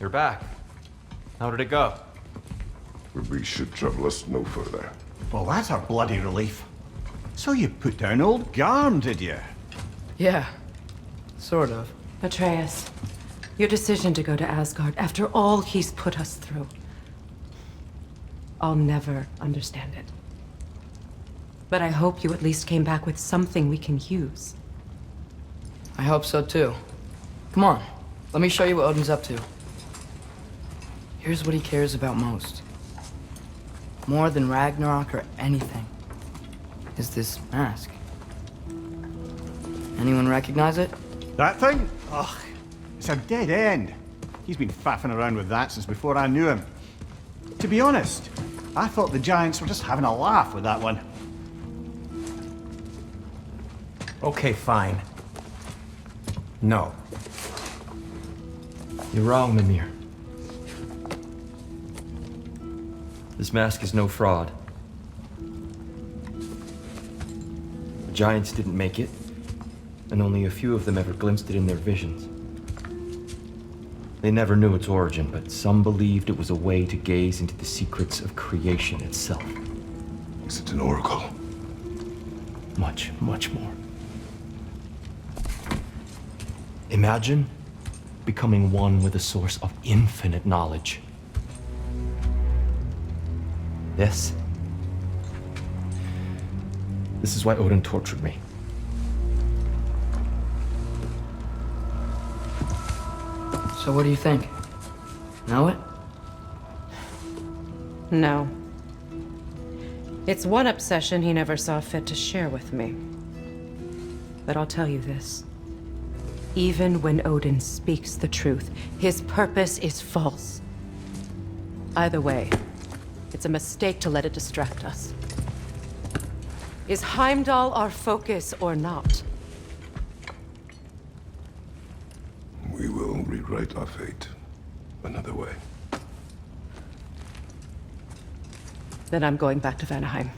You're back. How did it go? We should trouble us no further. Well, that's a bloody relief. So you put down old Garm, did you? Yeah, sort of. Atreus, your decision to go to Asgard after all he's put us through. I'll never understand it. But I hope you at least came back with something we can use. I hope so too. Come on, let me show you what Odin's up to. Here's what he cares about most. More than Ragnarok or anything, is this mask. Anyone recognize it? That thing? Ugh, it's a dead end. He's been faffing around with that since before I knew him. To be honest, I thought the Giants were just having a laugh with that one. Okay, fine. No. You're wrong, Mimir. This mask is no fraud. The Giants didn't make it, and only a few of them ever glimpsed it in their visions. They never knew its origin, but some believed it was a way to gaze into the secrets of creation itself. Is it an oracle? Much, much more. Imagine becoming one with a source of infinite knowledge. This is why Odin tortured me. So what do you think? Know it? No. It's one obsession he never saw fit to share with me. But I'll tell you this. Even when Odin speaks the truth, his purpose is false. Either way, it's a mistake to let it distract us. Is Heimdall our focus or not? We will rewrite our fate another way. Then I'm going back to Vanaheim.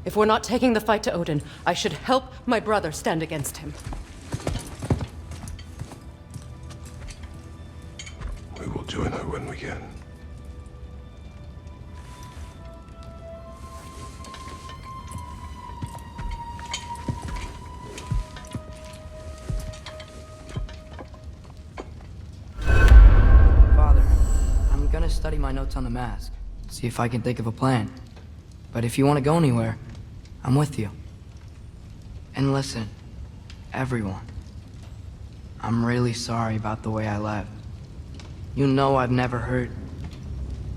If we're not taking the fight to Odin, I should help my brother stand against him. We will join her when we can. Father, I'm gonna study my notes on the mask. See if I can think of a plan. But if you want to go anywhere, I'm with you. And listen, everyone. I'm really sorry about the way I left. You know I've never hurt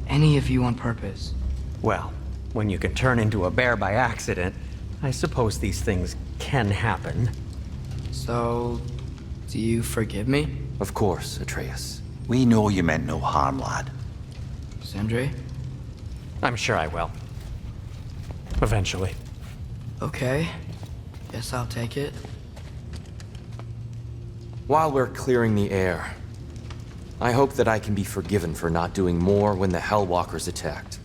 any of you on purpose. Well, when you can turn into a bear by accident, I suppose these things can happen. So, do you forgive me? Of course, Atreus. We know you meant no harm, lad. Sindri? I'm sure I will. Eventually. Okay. Guess I'll take it. While we're clearing the air, I hope that I can be forgiven for not doing more when the Hellwalkers attacked.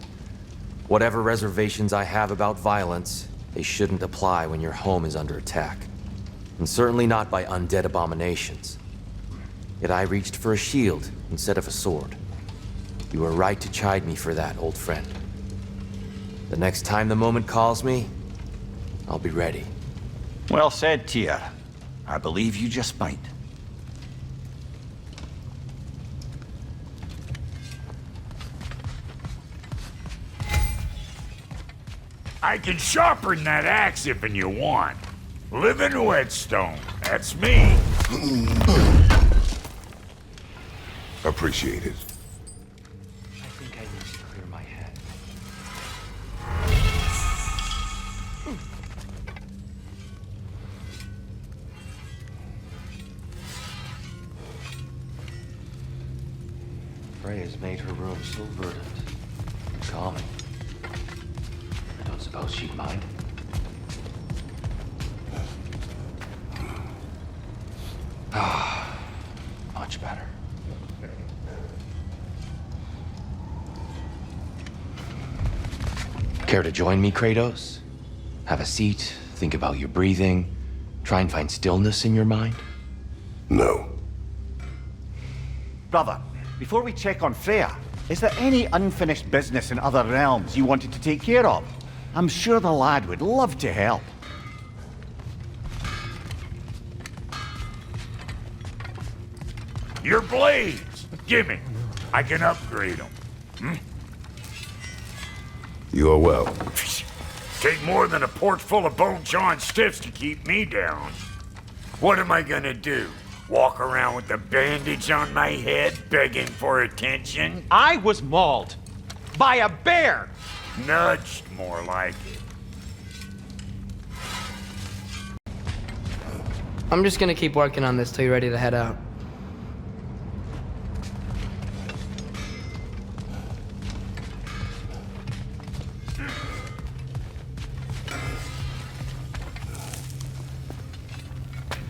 Whatever reservations I have about violence, they shouldn't apply when your home is under attack. And certainly not by undead abominations. Yet I reached for a shield instead of a sword. You were right to chide me for that, old friend. The next time the moment calls me, I'll be ready. Well said, Tyr. I believe you just might. I can sharpen that axe if you want. Living whetstone, that's me. Appreciate it. I think I need to clear my head. Freya's made her room so verdant and calming. I don't suppose she'd mind. Ah, much better. Care to join me, Kratos? Have a seat, think about your breathing, try and find stillness in your mind? No. Brother, before we check on Freya, is there any unfinished business in other realms you wanted to take care of? I'm sure the lad would love to help. Your blades! Gimme. I can upgrade them. You are well. Take more than a port full of bone-chawing stiffs to keep me down. What am I gonna do? Walk around with a bandage on my head, begging for attention? I was mauled by a bear! Nudged, more like it. I'm just gonna keep working on this till you're ready to head out.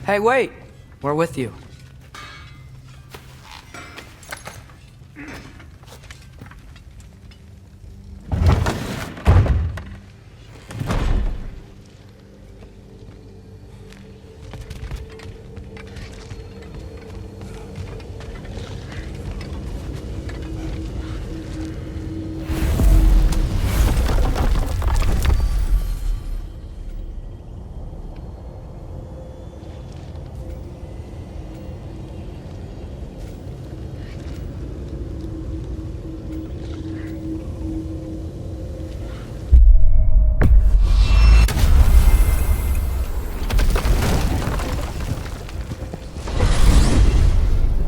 Hey, wait! We're with you.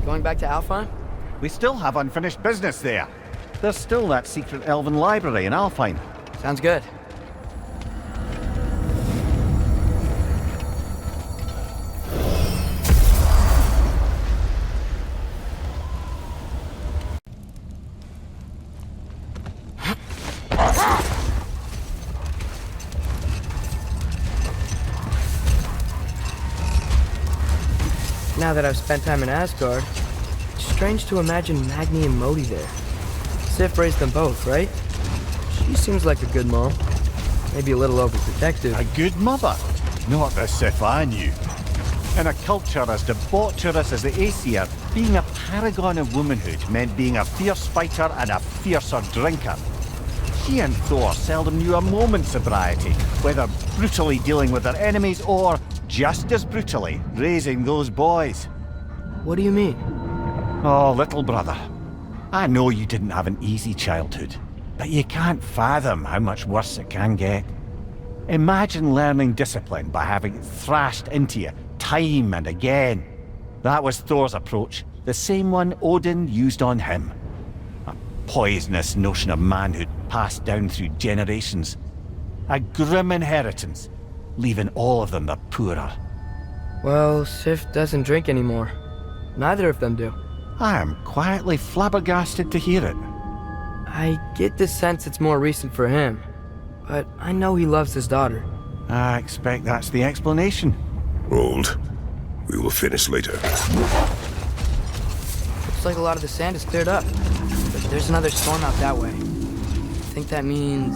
Going back to Alfheim? We still have unfinished business there. There's still that secret elven library in Alfheim. Sounds good. Now that I've spent time in Asgard, it's strange to imagine Magni and Modi there. Sif raised them both, right? She seems like a good mom. Maybe a little overprotective. A good mother. Not the Sif I knew. In a culture as debaucherous as the Aesir, being a paragon of womanhood meant being a fierce fighter and a fiercer drinker. She and Thor seldom knew a moment's sobriety, whether brutally dealing with their enemies or, just as brutally, raising those boys. What do you mean? Oh, little brother. I know you didn't have an easy childhood, but you can't fathom how much worse it can get. Imagine learning discipline by having it thrashed into you time and again. That was Thor's approach, the same one Odin used on him. A poisonous notion of manhood passed down through generations. A grim inheritance, leaving all of them the poorer. Well, Sif doesn't drink anymore. Neither of them do. I am quietly flabbergasted to hear it. I get the sense it's more recent for him, but I know he loves his daughter. I expect that's the explanation. Hold. We will finish later. Looks like a lot of the sand is cleared up, but there's another storm out that way. I think that means...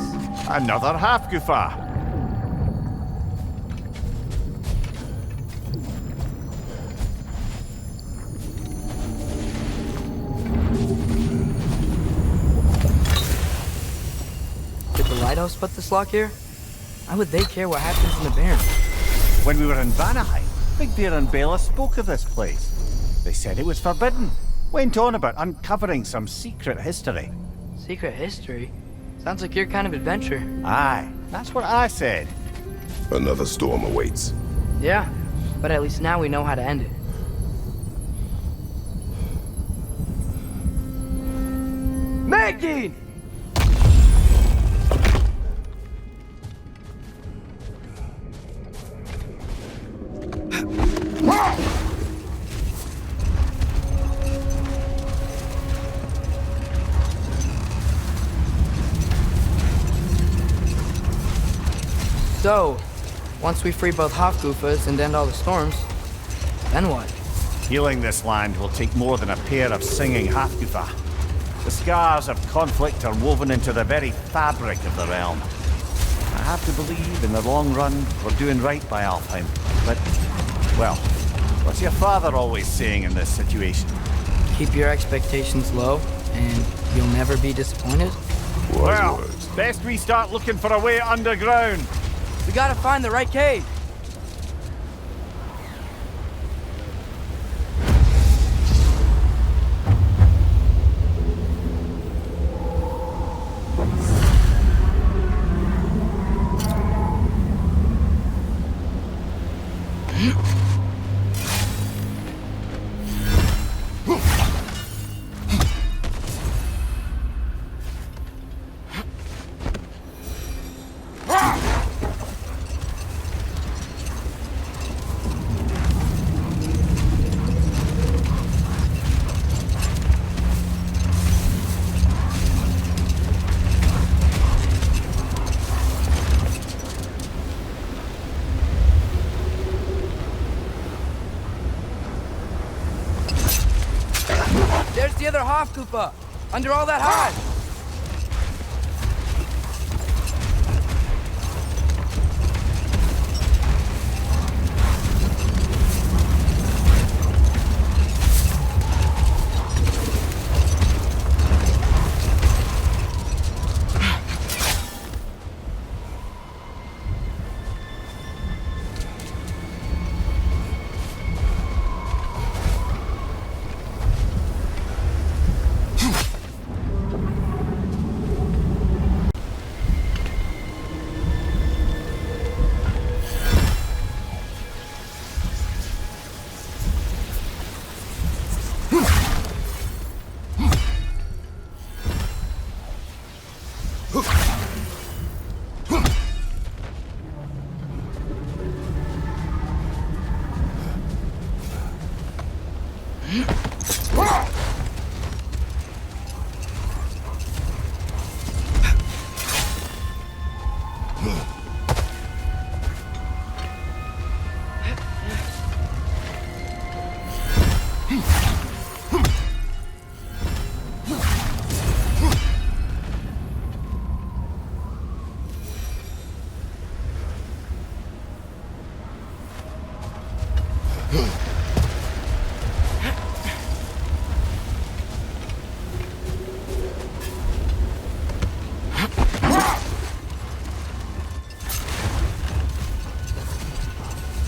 Another half-goofa! Did the lighthouse put this lock here? Why would they care what happens in the Baron? When we were in Vanaheim, Big Bear and Bela spoke of this place. They said it was forbidden. Went on about uncovering some secret history. Secret history? Sounds like your kind of adventure. Aye, that's what I said. Another storm awaits. Yeah, but at least now we know how to end it. Maggie! So, once we free both Hofgufas and end all the storms, then what? Healing this land will take more than a pair of singing Hafgufa. The scars of conflict are woven into the very fabric of the realm. I have to believe, in the long run, we're doing right by Alfheim. But, well, what's your father always saying in this situation? Keep your expectations low, and you'll never be disappointed. Well, Words. best we start looking for a way underground. We gotta find the right cave. There's the other Hofkupa, under all that hide.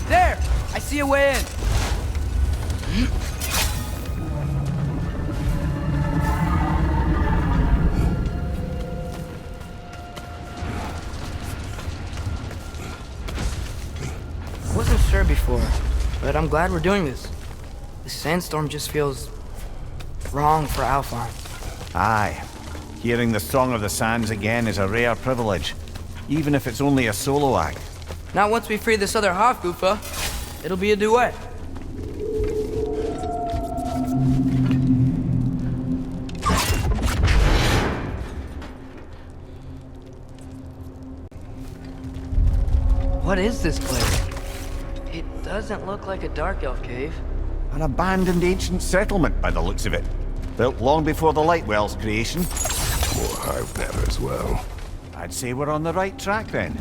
There! I see a way in. Wasn't sure before, but I'm glad we're doing this. This sandstorm just feels wrong for Alfheim. Aye. Hearing the Song of the Sands again is a rare privilege, even if it's only a solo act. Not once we free this other Hofgufa, it'll be a duet. What is this place? It doesn't look like a Dark Elf cave. An abandoned ancient settlement by the looks of it. Built long before the Lightwell's creation. More hive matter as well. I'd say we're on the right track then.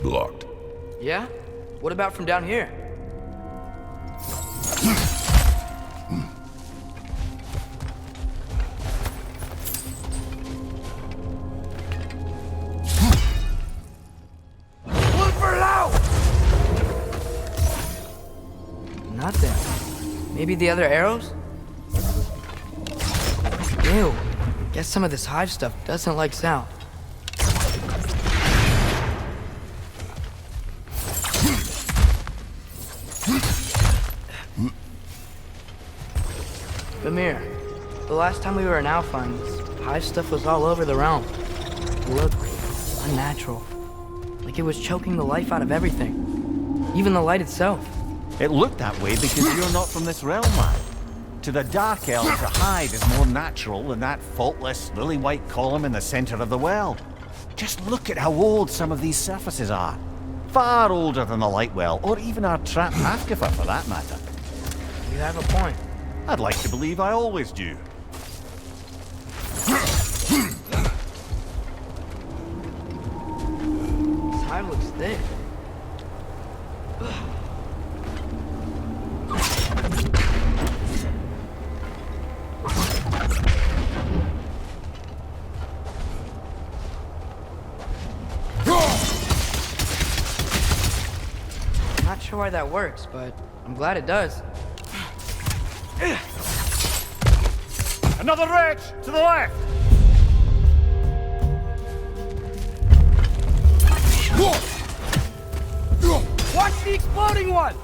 Blocked. Yeah? What about from down here? Look for loud! Nothing. Maybe the other arrows? Ew. Guess some of this hive stuff doesn't like sound. Amir, the last time we were in Alfheim, this hive stuff was all over the realm. It looked unnatural. Like it was choking the life out of everything. Even the light itself. It looked that way because you're not from this realm, man. To the Dark Elves, a hive is more natural than that faultless, lily-white column in the center of the well. Just look at how old some of these surfaces are. Far older than the light well, or even our trapped Hafgifer for that matter. You have a point. I'd like to believe I always do. This hive looks thick. Not sure why that works, but I'm glad it does. Another wretch! To the left! Watch the exploding one!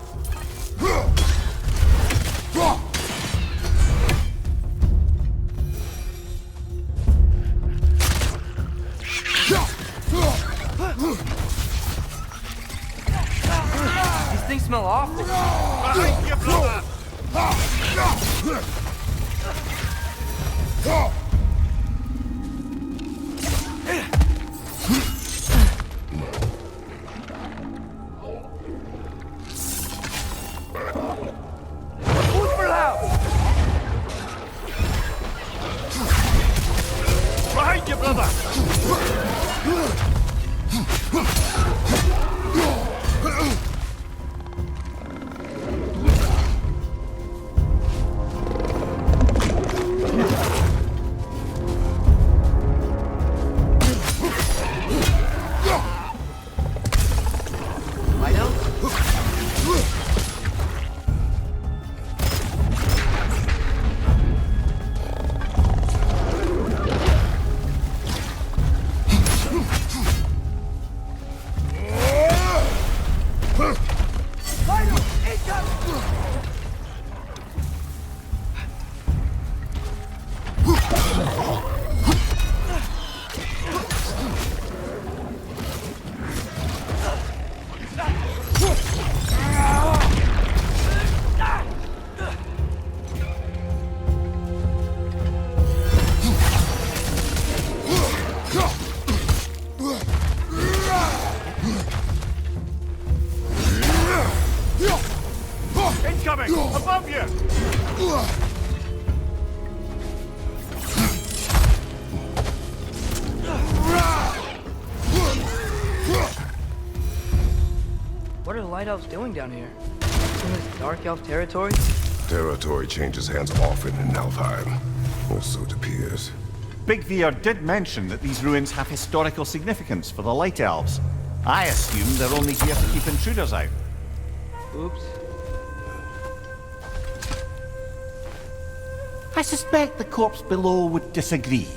These things smell awful. Behind you, brother! Incoming! Above you! What are the Light Elves doing down here? In this Dark Elf territory? Territory changes hands often in Alfheim, or so it appears. Big Veer did mention that these ruins have historical significance for the Light Elves. I assume they're only here to keep intruders out. Oops. I suspect the corpse below would disagree.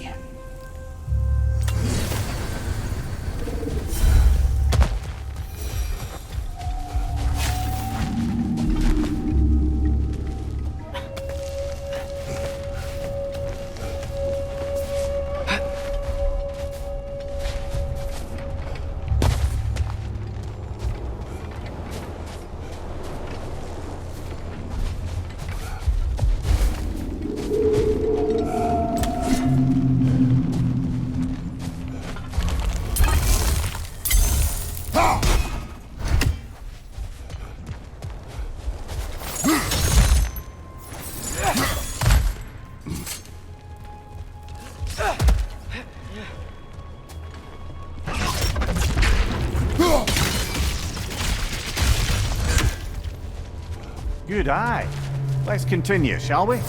Good eye. Let's continue, shall we?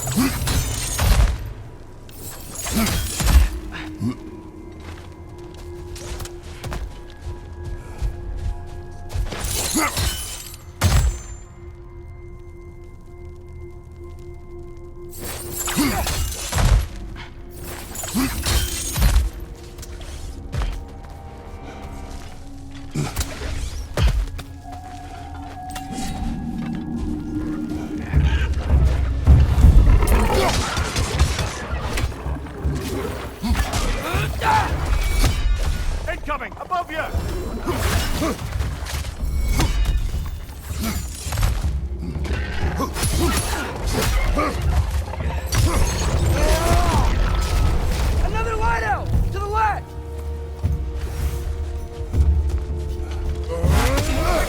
Another lighthouse! To the left!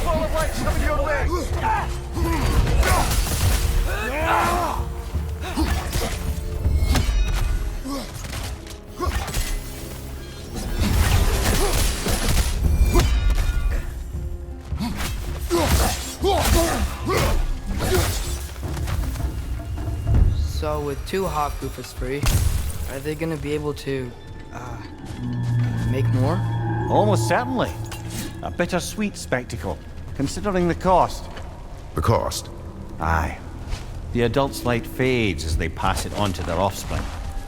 Ball of light coming your way! So with two Hofgufas free, are they gonna be able to, make more? Almost certainly. A bittersweet spectacle, considering the cost. The cost? Aye. The adult's light fades as they pass it on to their offspring.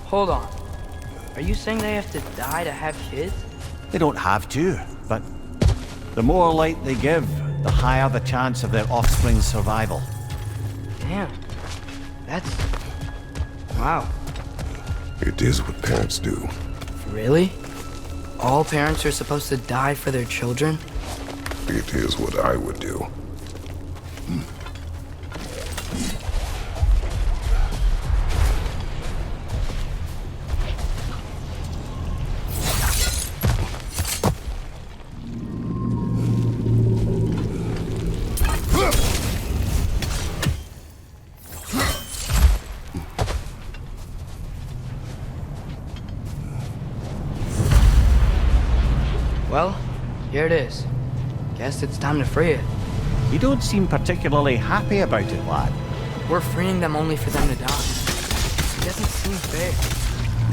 Hold on. Are you saying they have to die to have kids? They don't have to, but the more light they give, the higher the chance of their offspring's survival. Damn. That's... wow. It is what parents do. Really? All parents are supposed to die for their children? It is what I would do. Well, here it is. Guess it's time to free it. You don't seem particularly happy about it, lad. We're freeing them only for them to die. It doesn't seem fair.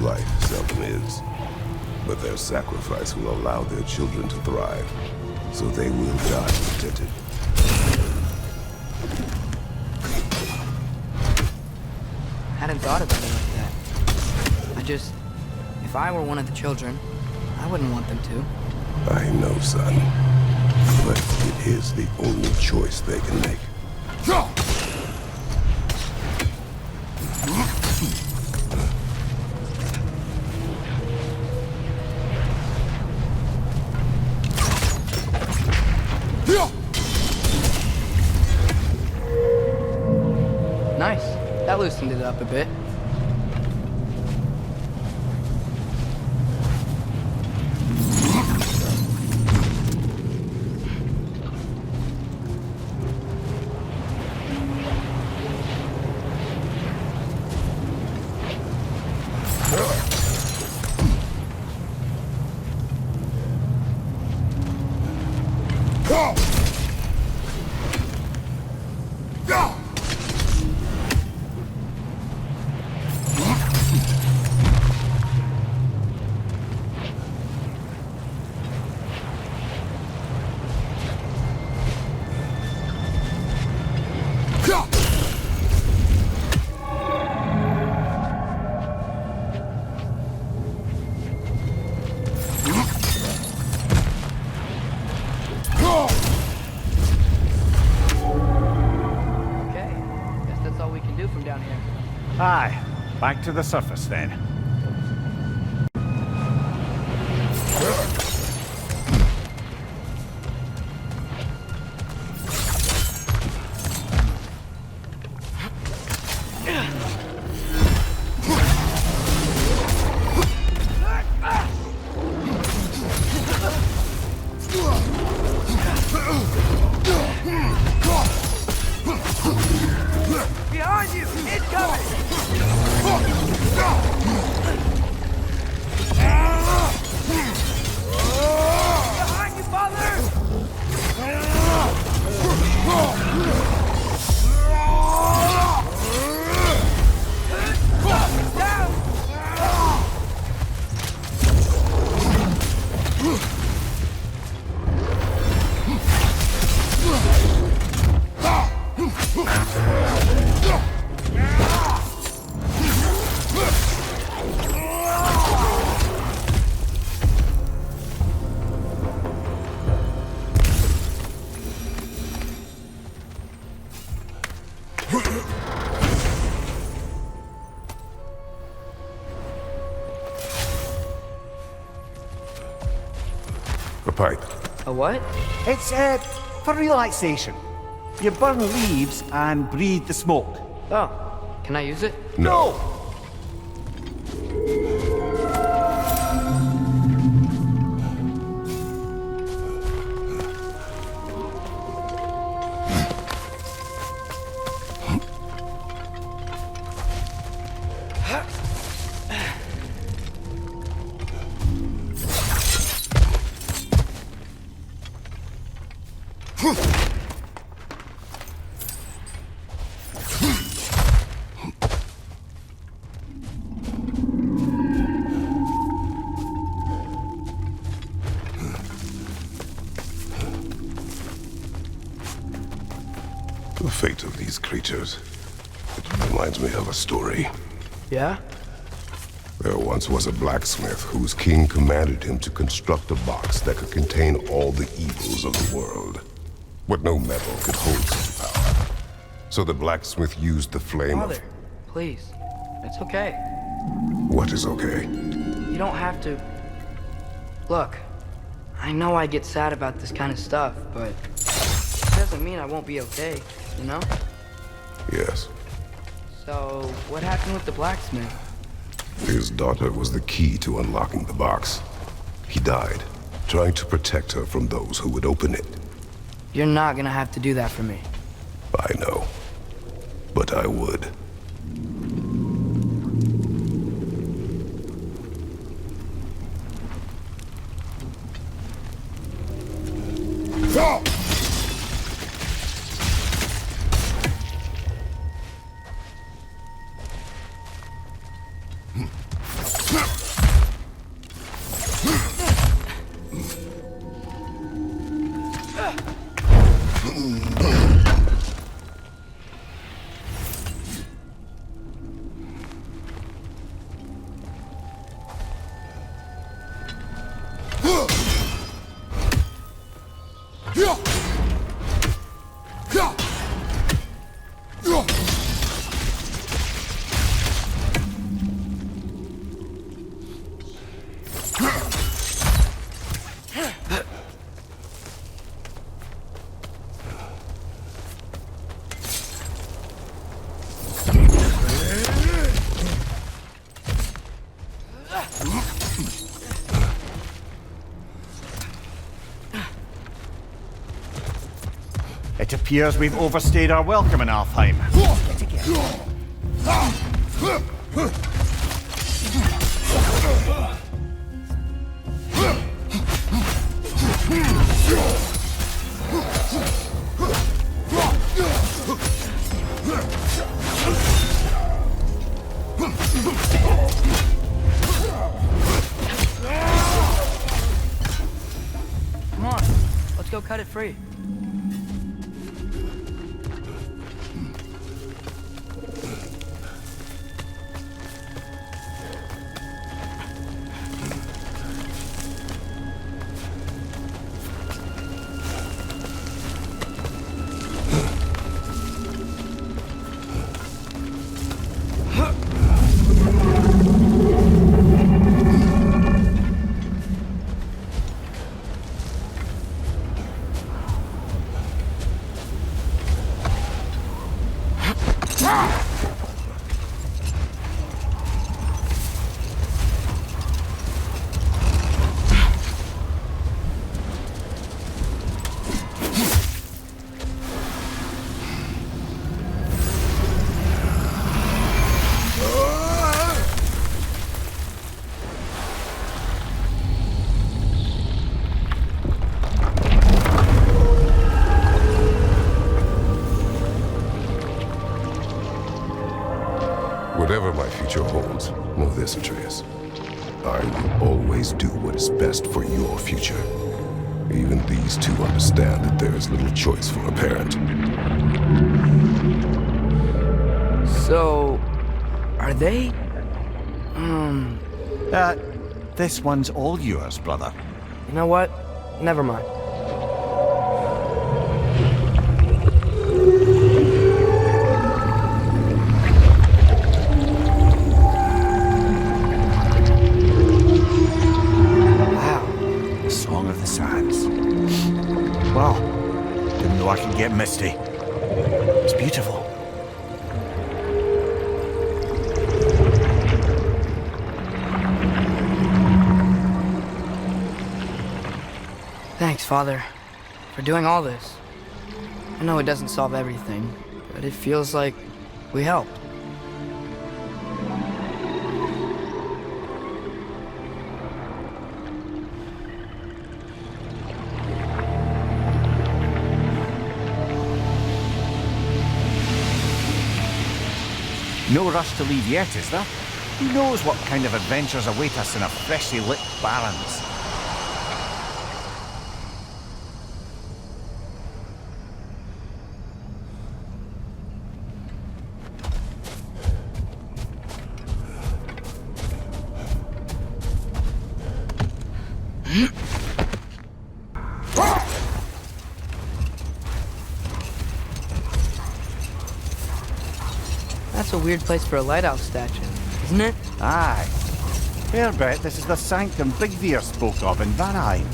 Life seldom is. But their sacrifice will allow their children to thrive. So they will die contented. Hadn't thought about it like that. If I were one of the children, I wouldn't want them to. I know, son. But it is the only choice they can make. Nice. That loosened it up a bit. Aye, back to the surface then. Behind you! Incoming! Behind you, father! Down! A pipe. A what? It's, for relaxation. You burn leaves and breathe the smoke. Oh, Can I use it? No. The fate of these creatures, it reminds me of a story. Yeah? There once was a blacksmith whose king commanded him to construct a box that could contain all the evils of the world. But no metal could hold such power. So the blacksmith used the flame Father, please. It's okay. What is okay? You don't have to... Look, I know I get sad about this kind of stuff, but it doesn't mean I won't be okay, you know? Yes. So, what happened with the blacksmith? His daughter was the key to unlocking the box. He died, trying to protect her from those who would open it. You're not gonna have to do that for me. I know. But I would. It appears we've overstayed our welcome in Alfheim. Come on, let's go cut it free. Whatever my future holds, know this, Atreus. I will always do what is best for your future. Even these two understand that there is little choice for a parent. So... are they... This one's all yours, brother. You know what? Never mind. Song of the Sands. Well, didn't know I could get misty. It's beautiful. Thanks, Father, for doing all this. I know it doesn't solve everything, but it feels like we helped. No rush to leave yet, is there? Who knows what kind of adventures await us in a freshly lit Barrens? That's a weird place for a lighthouse statue, isn't it? Aye. Fair bet this is the sanctum Bigvir spoke of in Vanheim.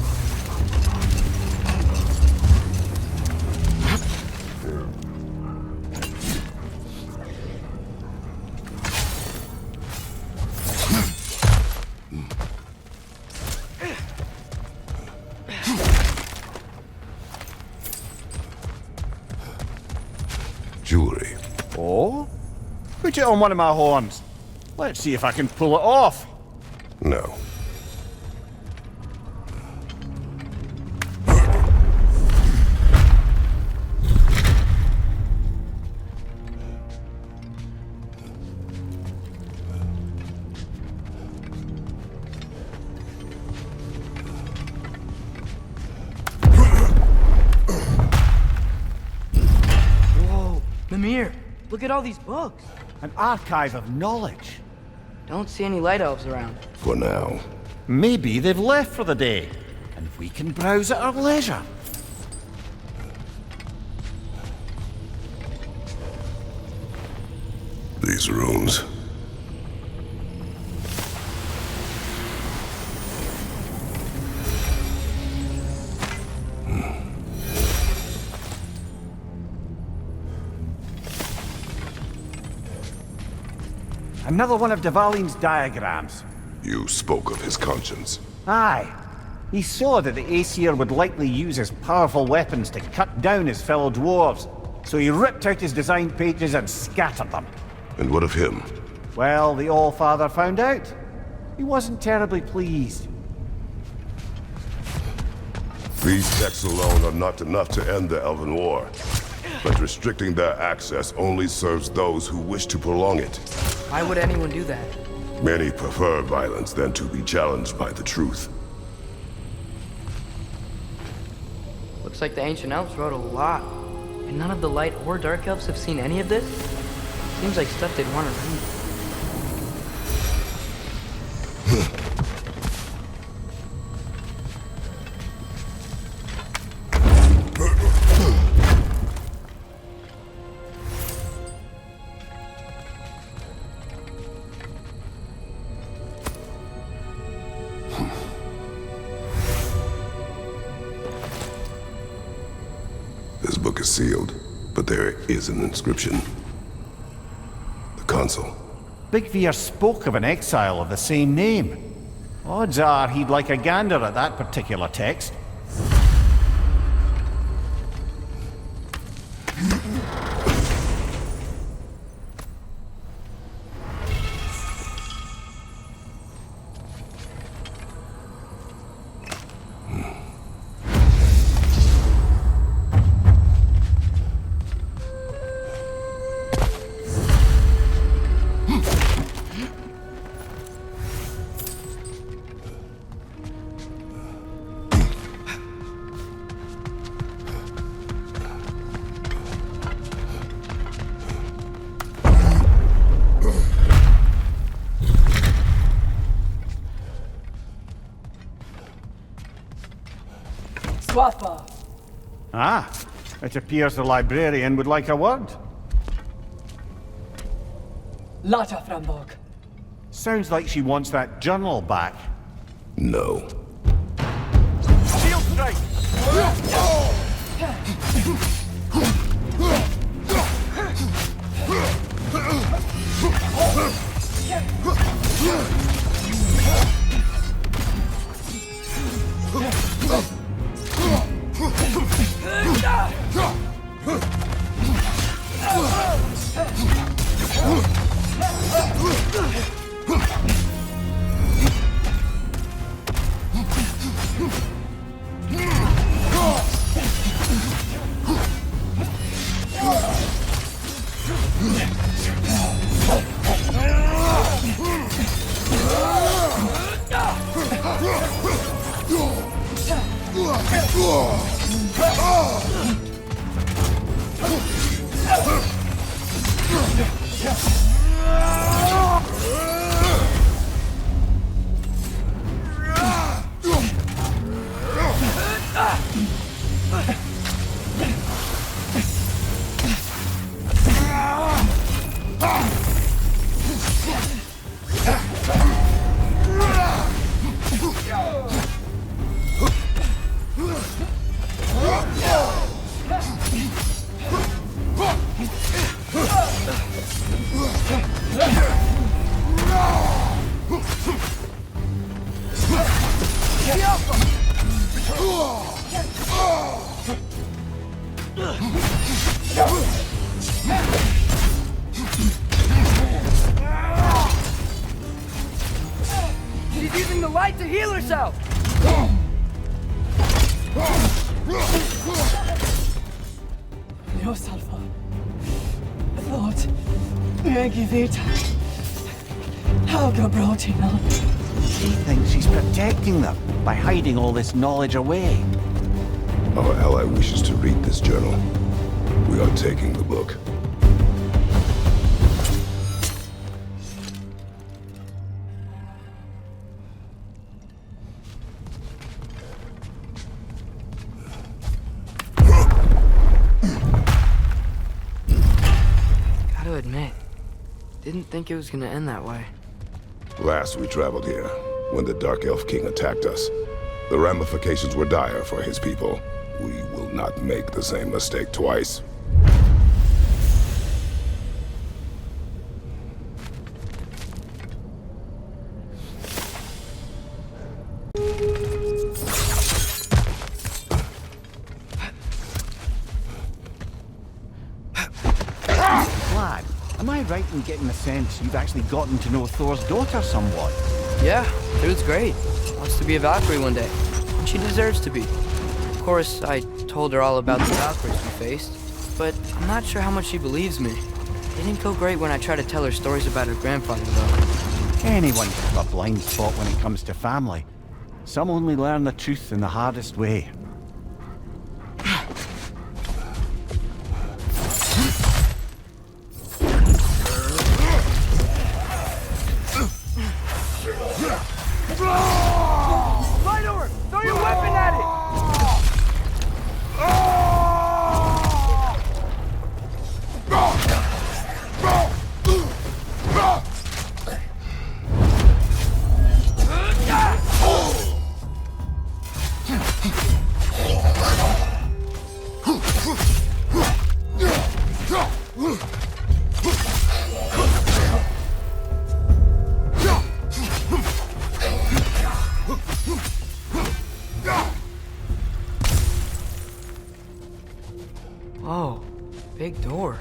Jewelry. Oh? Put it on one of my horns. Let's see if I can pull it off. No. Whoa, Mimir, look at all these books. An archive of knowledge. Don't see any light elves around. For now. Maybe they've left for the day, and we can browse at our leisure. These runes. Another one of Dvalin's diagrams. You spoke of his conscience. Aye. He saw that the Aesir would likely use his powerful weapons to cut down his fellow dwarves, so he ripped out his design pages and scattered them. And what of him? Well, the All-Father found out. He wasn't terribly pleased. These texts alone are not enough to end the Elven War. But restricting their access only serves those who wish to prolong it. Why would anyone do that? Many prefer violence than to be challenged by the truth. Looks like the ancient elves wrote a lot. And none of the light or dark elves have seen any of this? Seems like stuff they'd want to read. This book is sealed, but there is an inscription. The console. Bigvir spoke of an exile of the same name. Odds are he'd like a gander at that particular text. Ah, it appears the librarian would like a word. Lata Frambog. Sounds like she wants that journal back. No. Shield strike! She's using the light to heal herself! Ljósálfa. Lord, megi vita. Helga Brotina. She thinks she's protecting them by hiding all this knowledge away. Our ally wishes to read this journal. We are taking the book. Gotta admit, didn't think it was gonna end that way. Last we traveled here, when the Dark Elf King attacked us, the ramifications were dire for his people. We will not make the same mistake twice. Lad, am I right in getting the sense you've actually gotten to know Thor's daughter somewhat? Yeah, dude's great. Wants to be a Valkyrie one day. And she deserves to be. Of course, I told her all about the Valkyries we faced, but I'm not sure how much she believes me. It didn't go great when I tried to tell her stories about her grandfather, though. Anyone can have a blind spot when it comes to family. Some only learn the truth in the hardest way. Fight over! Throw your weapon at it! Whoa, big door.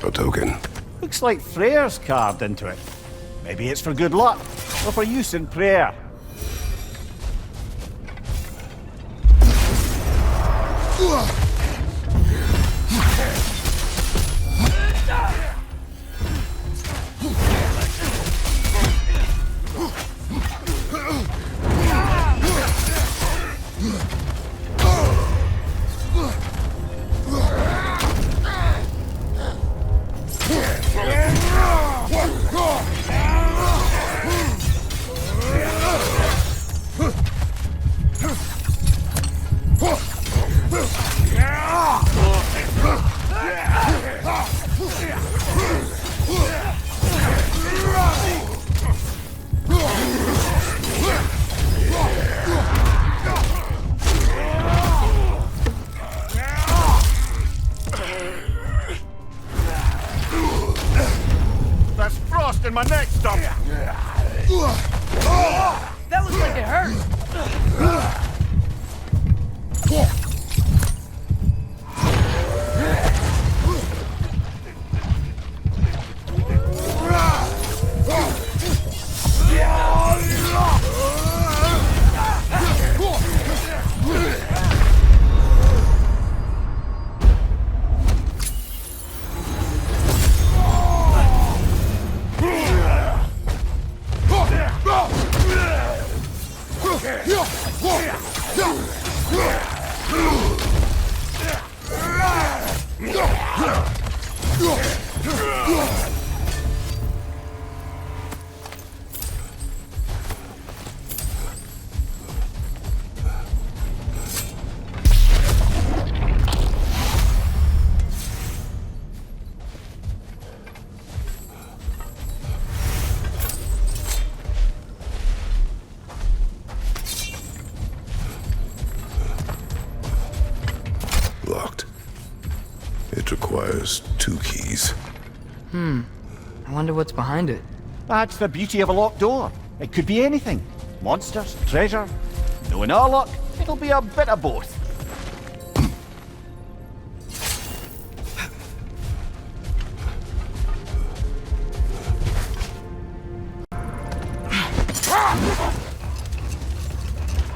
A token. Looks like prayers carved into it. Maybe it's for good luck, or for use in prayer. That's frost in my neck, stop! That looks like it hurt! Locked. It requires 2 keys. I wonder what's behind it. That's the beauty of a locked door. It could be anything. Monsters, treasure. Knowing our luck, it'll be a bit of both.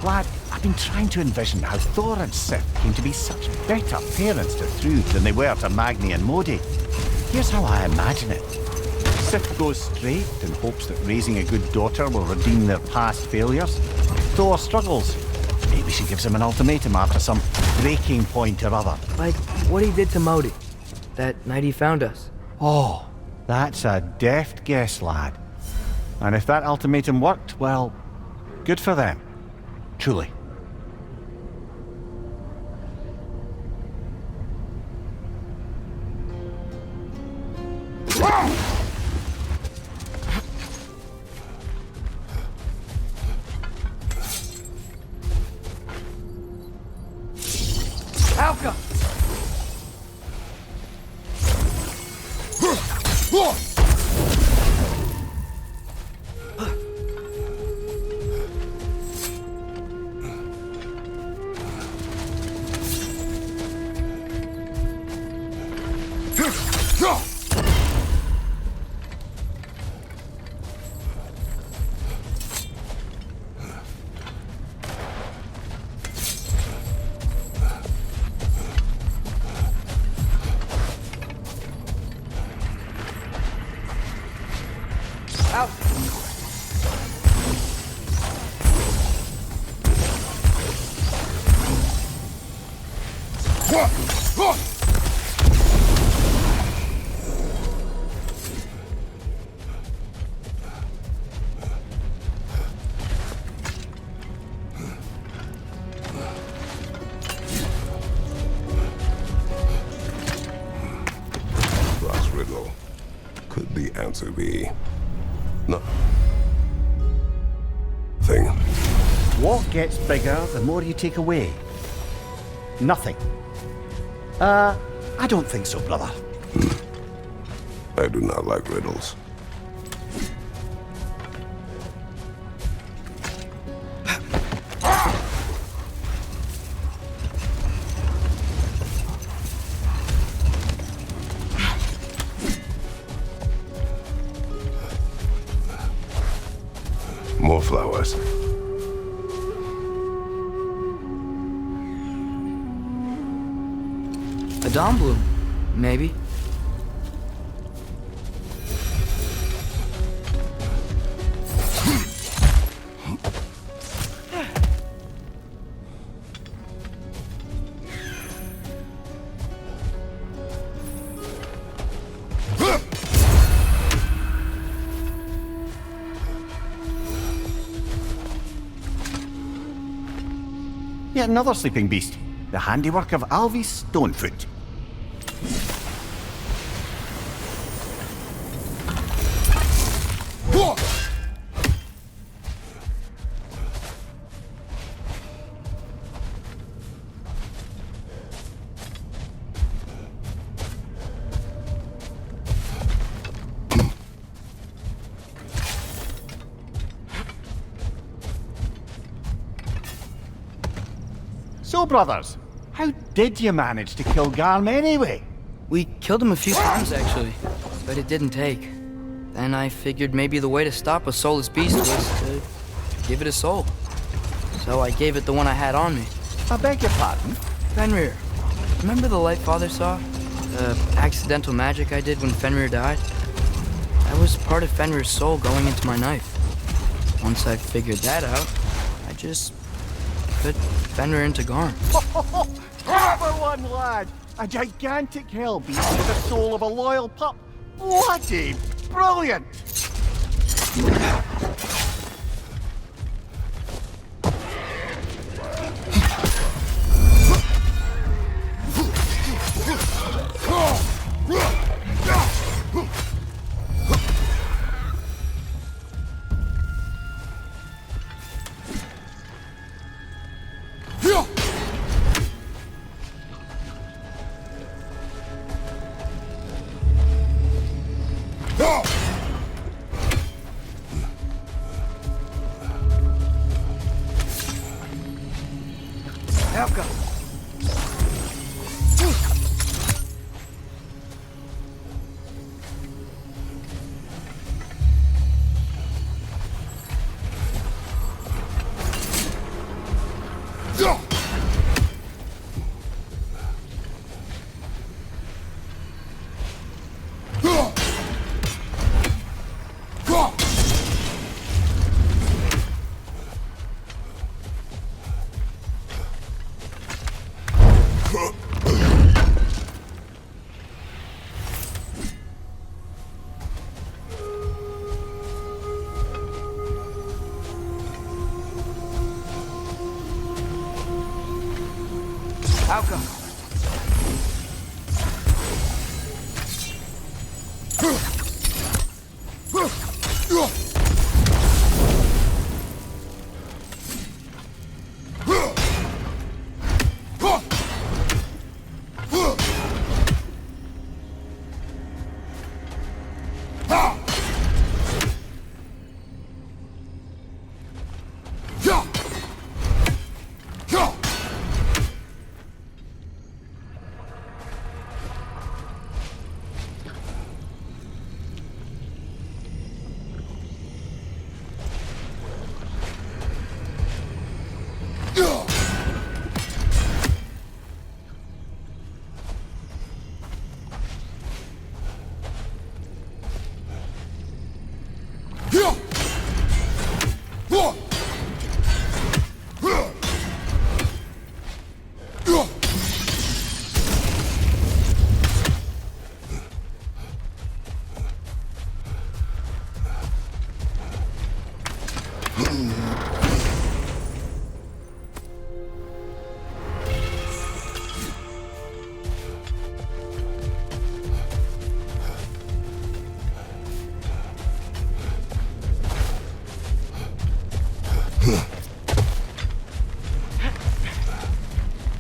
Lad, I've been trying to envision how Thor and Sif came to be such better parents to Thrud than they were to Magni and Modi. Here's how I imagine it. Sif goes straight and hopes that raising a good daughter will redeem their past failures. Thor struggles. Maybe she gives him an ultimatum after some breaking point or other. Like what he did to Modi, that night he found us. Oh, that's a deft guess, lad. And if that ultimatum worked, well, good for them. Truly. Alka! Out! Last riddle. Could the answer be... no. Thing. What gets bigger the more you take away? Nothing. I don't think so, brother. I do not like riddles. More flowers. A dawn bloom, maybe. Yet another sleeping beast. The handiwork of Alvis Stonefoot. So, brothers, how did you manage to kill Garm anyway? We killed him a few times, actually, but it didn't take. Then I figured maybe the way to stop a soulless beast was to give it a soul. So I gave it the one I had on me. I beg your pardon? Fenrir. Remember the light Father saw? The accidental magic I did when Fenrir died? That was part of Fenrir's soul going into my knife. Once I figured that out, I just put Fenrir into Garm. Number one, lad! A gigantic hell beast with the soul of a loyal pup. Bloody brilliant! Helga! How come?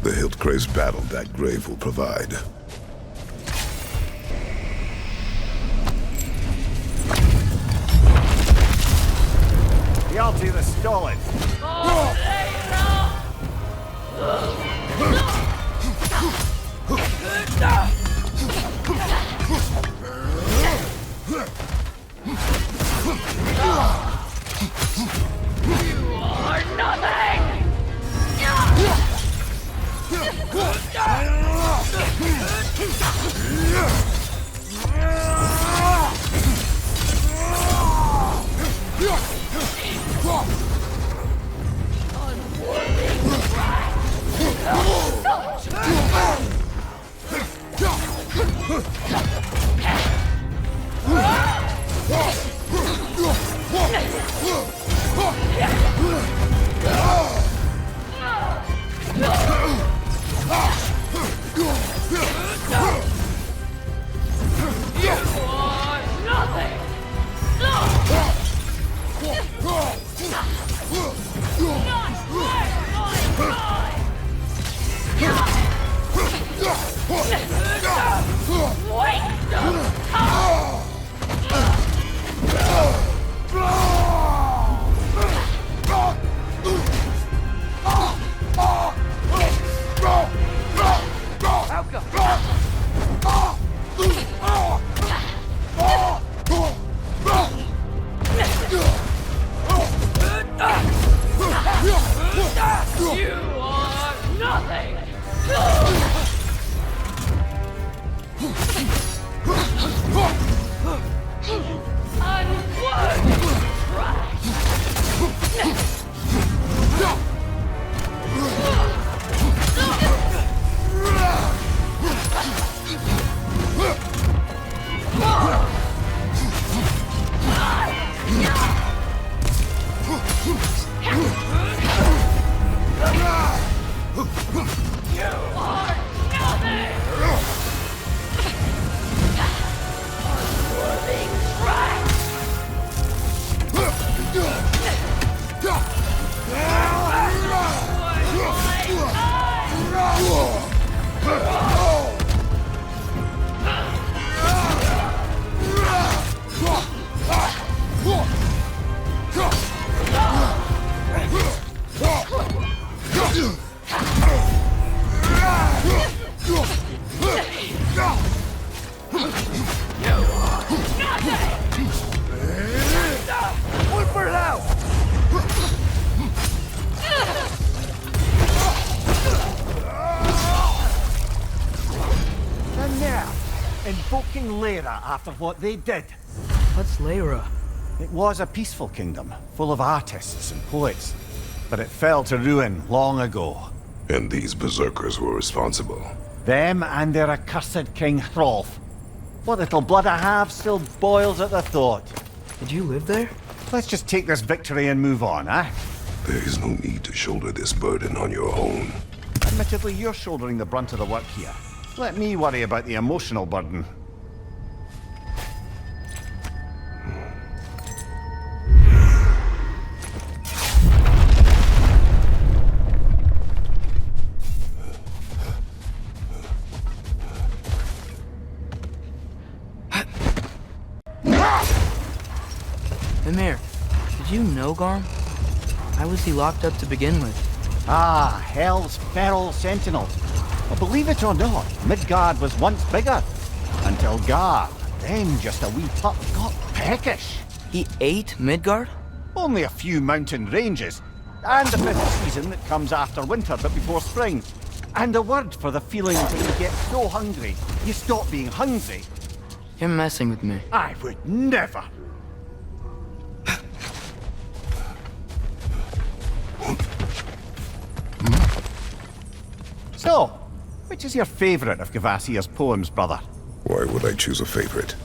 The hilt-crazed battle that grave will provide. Guilty the stolen. Wait! over now! And now, invoking Lyra after what they did. What's Lyra? It was a peaceful kingdom, full of artists and poets. But it fell to ruin long ago. And these berserkers were responsible. Them and their accursed King Hrolf. What little blood I have still boils at the thought. Did you live there? Let's just take this victory and move on, eh? There is no need to shoulder this burden on your own. Admittedly, you're shouldering the brunt of the work here. Let me worry about the emotional burden. Emir, did you know Garm? How was he locked up to begin with? Ah, Hell's feral sentinel. Well, believe it or not, Midgard was once bigger. Until Garm, then just a wee pup, got peckish. He ate Midgard? Only a few mountain ranges. And the fifth season that comes after winter but before spring. And a word for the feeling when you get so hungry, you stop being hungry. You're messing with me. I would never. So, which is your favorite of Kvasir's poems, brother? Why would I choose a favorite?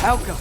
Alka!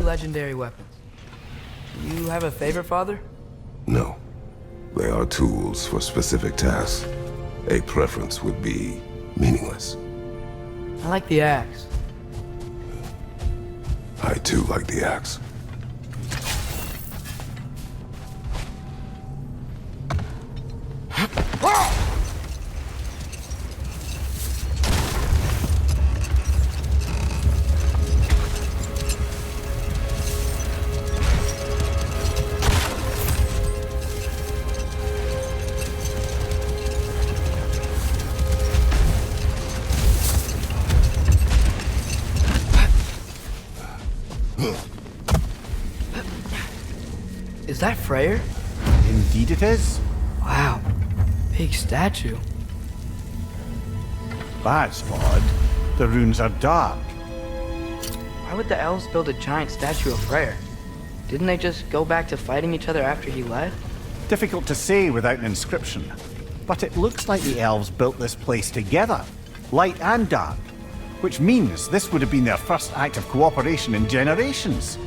Legendary weapons. You have a favorite, Father? No. They are tools for specific tasks. A preference would be meaningless. I like the axe. I too like the axe. Is that Freyr? Indeed it is. Wow. Big statue. That's odd. The runes are dark. Why would the elves build a giant statue of Freyr? Didn't they just go back to fighting each other after he left? Difficult to say without an inscription. But it looks like the elves built this place together, light and dark. Which means this would have been their first act of cooperation in generations.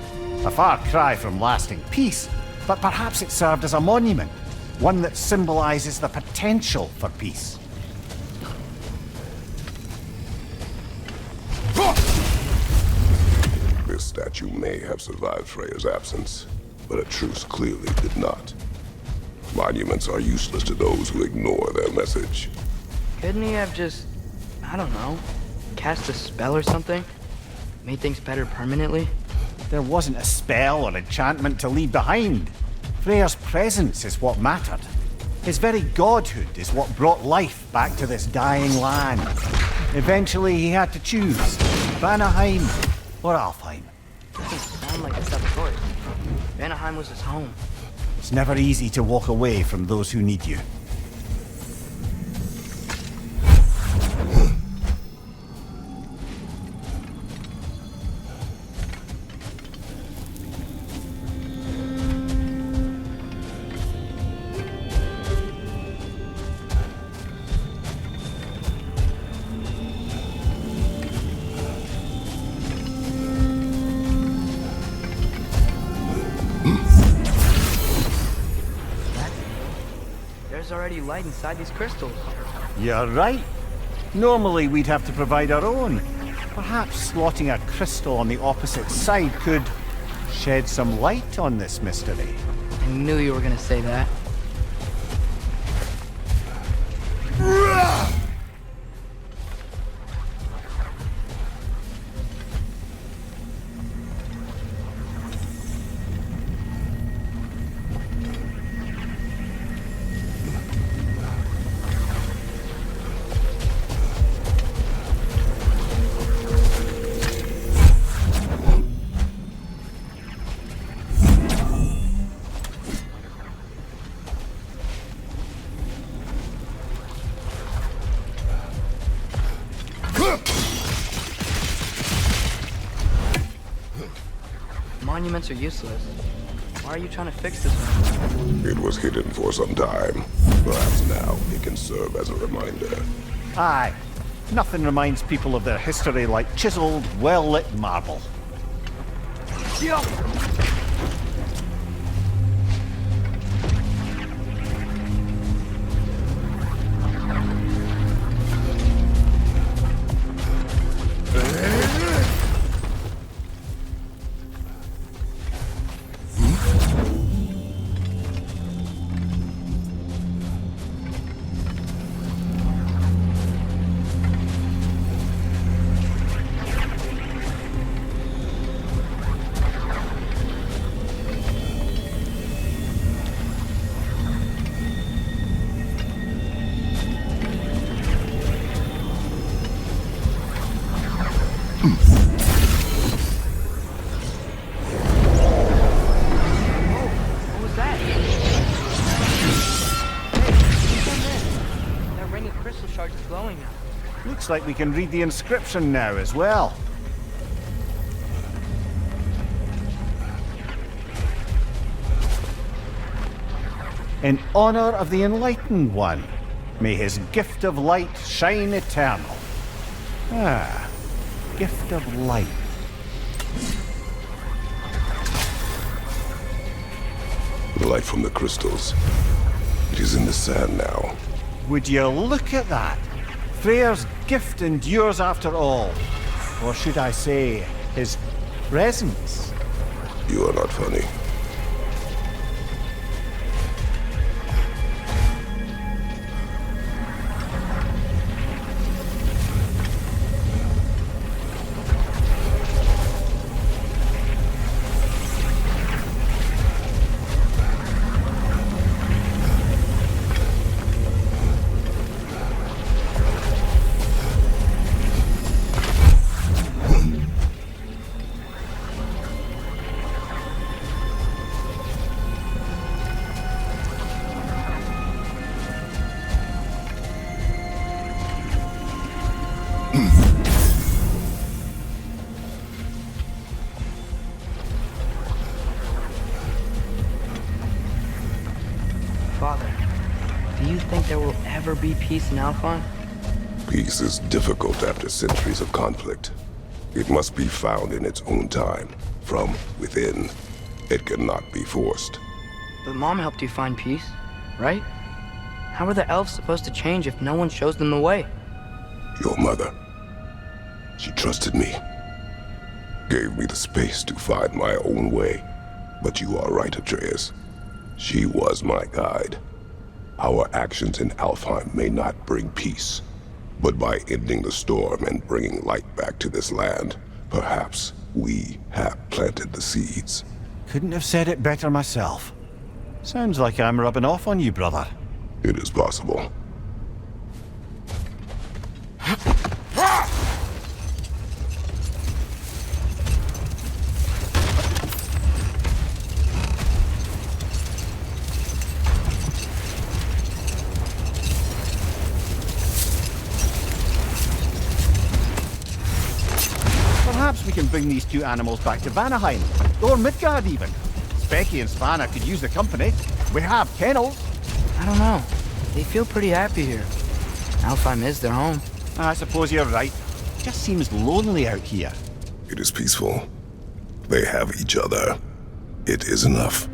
A far cry from lasting peace, but perhaps it served as a monument, one that symbolizes the potential for peace. This statue may have survived Freya's absence, but a truce clearly did not. Monuments are useless to those who ignore their message. Couldn't he have just, I don't know, cast a spell or something? Made things better permanently? There wasn't a spell or enchantment to leave behind. Freyr's presence is what mattered. His very godhood is what brought life back to this dying land. Eventually he had to choose, Vanaheim or Alfheim. Doesn't sound like a tough choice. Vanaheim was his home. It's never easy to walk away from those who need you. there's already light inside these crystals. You're right. Normally we'd have to provide our own. Perhaps slotting a crystal on the opposite side could shed some light on this mystery. I knew you were gonna say that. Monuments are useless. Why are you trying to fix this one? It was hidden for some time. Perhaps now it can serve as a reminder. Aye. Nothing reminds people of their history like chiseled, well-lit marble. Looks like we can read the inscription now as well. In honor of the Enlightened One, may his gift of light shine eternal. Ah, gift of light. The light from the crystals. It is in the sand now. Would you look at that? Freyr's gift endures after all. Or should I say, his presence? You are not funny. Father, do you think there will ever be peace in Alfheim? Peace is difficult after centuries of conflict. It must be found in its own time, from within. It cannot be forced. But Mom helped you find peace, right? How are the elves supposed to change if no one shows them the way? Your mother. She trusted me. Gave me the space to find my own way. But you are right, Atreus. She was my guide. Our actions in Alfheim may not bring peace, but by ending the storm and bringing light back to this land, perhaps we have planted the seeds. Couldn't have said it better myself. Sounds like I'm rubbing off on you, brother. It is possible. Perhaps we can bring these two animals back to Vanaheim, or Midgard even. Specky and Svanna could use the company. We have kennels. I don't know. They feel pretty happy here. Alfheim is their home. I suppose you're right. Just seems lonely out here. It is peaceful. They have each other. It is enough.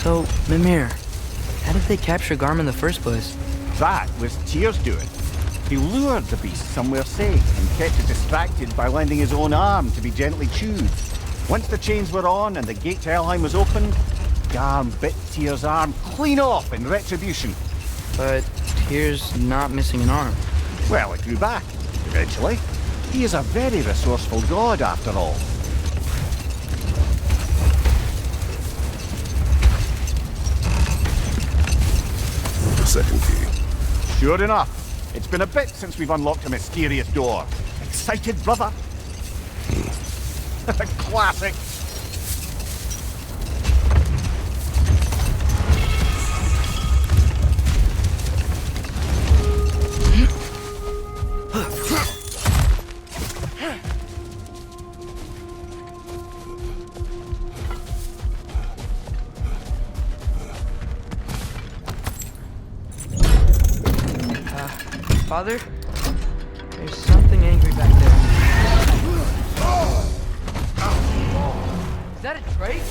So, Mimir, how did they capture Garm in the first place? That was Tyr's doing. He lured the beast somewhere safe and kept it distracted by lending his own arm to be gently chewed. Once the chains were on and the gate to Helheim was opened, Garm bit Tyr's arm clean off in retribution. But Tyr's not missing an arm. Well, it grew back, eventually. He is a very resourceful god, after all. The second key. Sure enough. It's been a bit since we've unlocked a mysterious door. Excited, brother? Classic. Father? There's something angry back there. Is that a drake?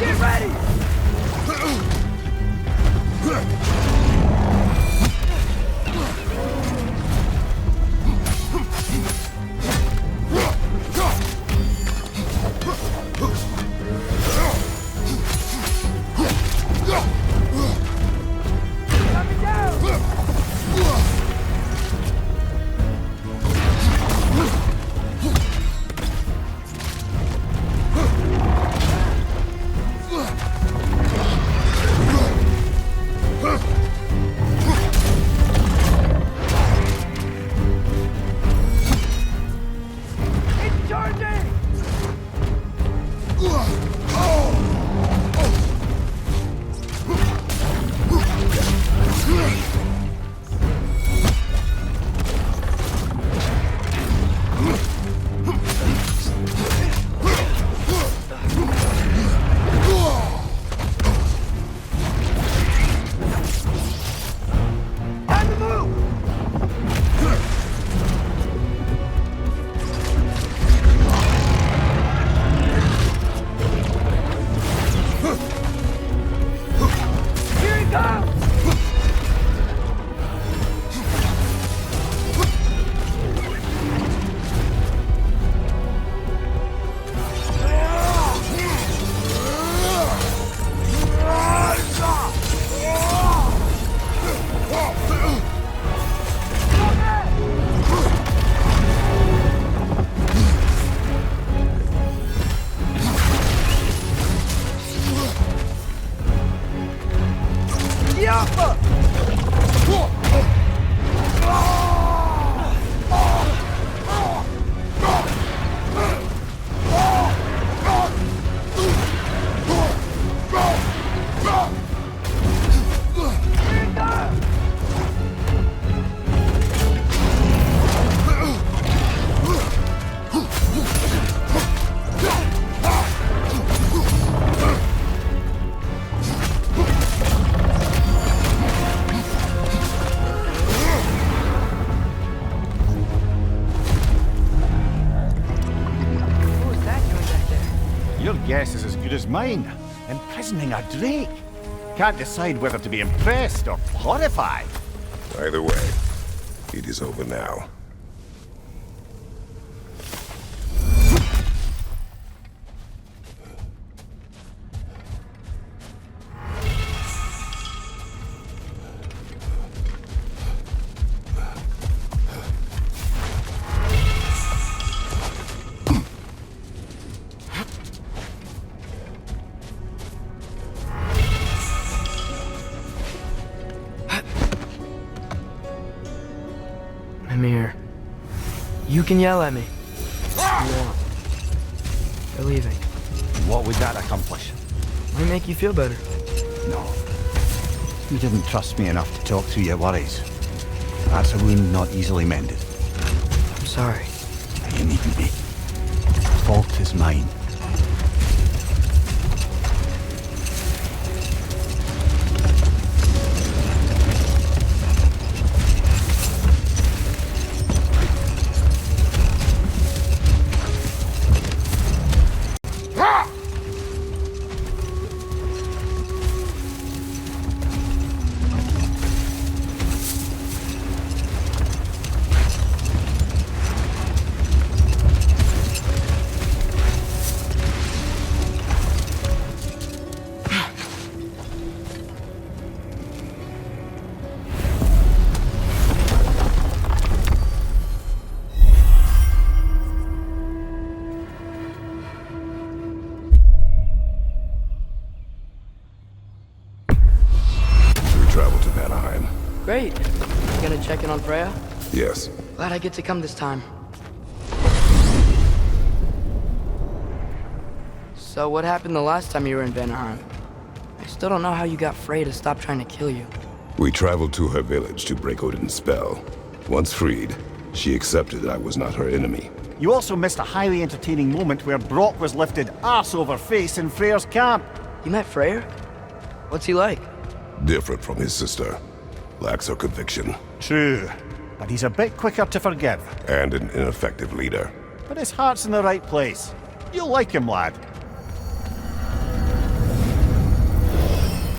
Get ready! Guess is as good as mine. Imprisoning a drake. Can't decide whether to be impressed or horrified. Either way, it is over now. Mimir, you can yell at me. If you want. You're leaving. What would that accomplish? Might make you feel better. No. You didn't trust me enough to talk through your worries. That's a wound not easily mended. I'm sorry. You needn't be. The fault is mine. on Freya? Yes. Glad I get to come this time. So what happened the last time you were in Vanaheim? I still don't know how you got Freya to stop trying to kill you. We traveled to her village to break Odin's spell. Once freed, she accepted that I was not her enemy. You also missed a highly entertaining moment where Brock was lifted arse over face in Freyr's camp. You met Freyr? What's he like? Different from his sister. Lacks her conviction. True, but he's a bit quicker to forgive. And an ineffective leader. But his heart's in the right place. You'll like him, lad.